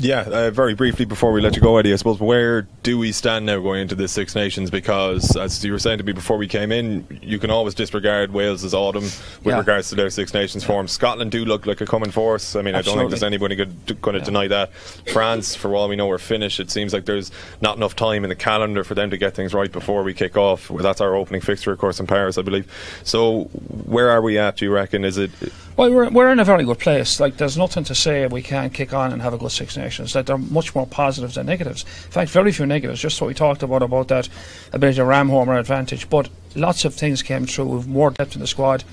Yeah, very briefly before we let you go, Eddie, I suppose, where do we stand now going into this Six Nations? Because, as you were saying to me before we came in, you can always disregard Wales's autumn with regards to their Six Nations form. Scotland do look like a coming force. I mean, I don't think there's anybody going to deny that. France, for all we know, are finished. It seems like there's not enough time in the calendar for them to get things right before we kick off. Well, that's our opening fixture, of course, in Paris, I believe. So, where are we at, do you reckon? Is it... Well, we're in a very good place. Like, there's nothing to say we can't kick on and have a good Six Nations. Like, there are much more positives than negatives. In fact, very few negatives. Just what we talked about that ability to ram home our advantage. But lots of things came through with more depth in the squad.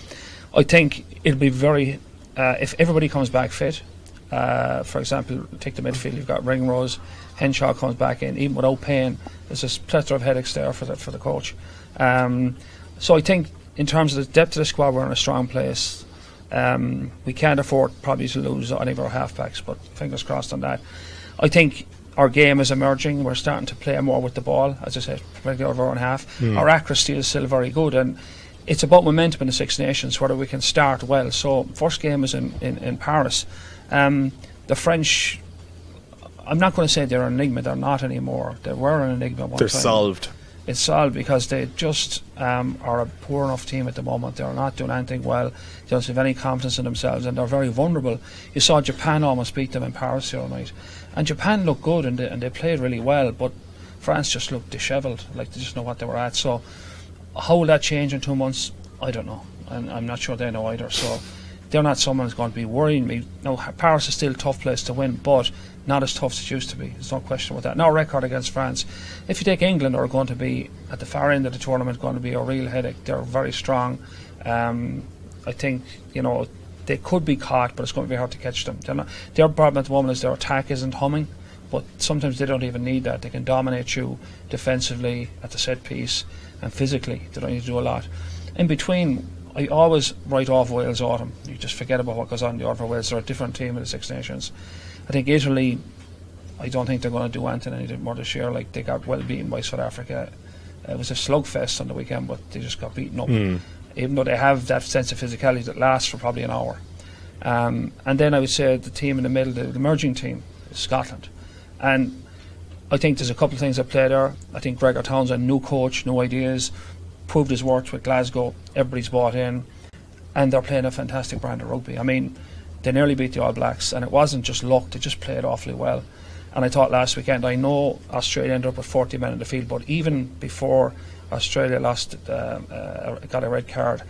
I think it'll be very if everybody comes back fit. For example, take the midfield. You've got Ringrose, Henshaw comes back in, even without pain. There's a plethora of headaches there for the coach. So I think in terms of the depth of the squad, we're in a strong place. We can't afford probably to lose any of our halfbacks, but fingers crossed on that. I think our game is emerging. We're starting to play more with the ball, as I said, particularly out of our own half. Our accuracy is still very good, and it's about momentum in the Six Nations, whether we can start well. So first game is in Paris. The French, I'm not going to say they're an enigma. They're not anymore. They were an enigma one time. They're solved. It's solved because they just are a poor enough team at the moment. They're not doing anything well. They don't have any confidence in themselves, and they're very vulnerable. You saw Japan almost beat them in Paris the other night, and Japan looked good and they played really well, but France just looked dishevelled, like they just know what they were at. So how will that change in 2 months? I don't know, and I'm not sure they know either. So they're not someone who's going to be worrying me. Now, Paris is still a tough place to win, but not as tough as it used to be. There's no question about that. Now, record against France. If you take England, are going to be at the far end of the tournament, going to be a real headache. They're very strong. I think, they could be caught, but it's going to be hard to catch them. Their problem at the moment is their attack isn't humming, but sometimes they don't even need that. They can dominate you defensively at the set piece and physically. They don't need to do a lot. In between, I always write off Wales autumn. You just forget about what goes on in the autumn for Wales. They're a different team in the Six Nations. I think Italy, I don't think they're going to do anything more this year. Like, they got well beaten by South Africa. It was a slugfest on the weekend, but they just got beaten up. Even though they have that sense of physicality that lasts for probably an hour. And then I would say the team in the middle, the emerging team, is Scotland. And I think there's a couple of things that play there. I think Gregor Townsend, new coach, new ideas, proved his worth with Glasgow. Everybody's bought in, and they're playing a fantastic brand of rugby. I mean, they nearly beat the All Blacks, and it wasn't just luck. They just played awfully well. And I thought last weekend, I know Australia ended up with 40 men in the field, but even before Australia got a red card,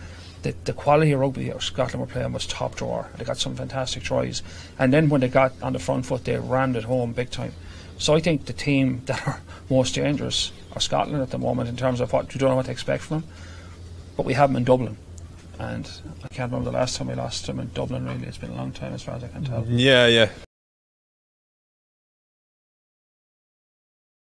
the quality of rugby Scotland were playing was top drawer. They got some fantastic tries, and then when they got on the front foot, they rammed it home big time. So I think the team that are most dangerous are Scotland at the moment in terms of what you don't know what to expect from them. But we have them in Dublin, and I can't remember the last time we lost them in Dublin. Really, it's been a long time as far as I can tell. Yeah.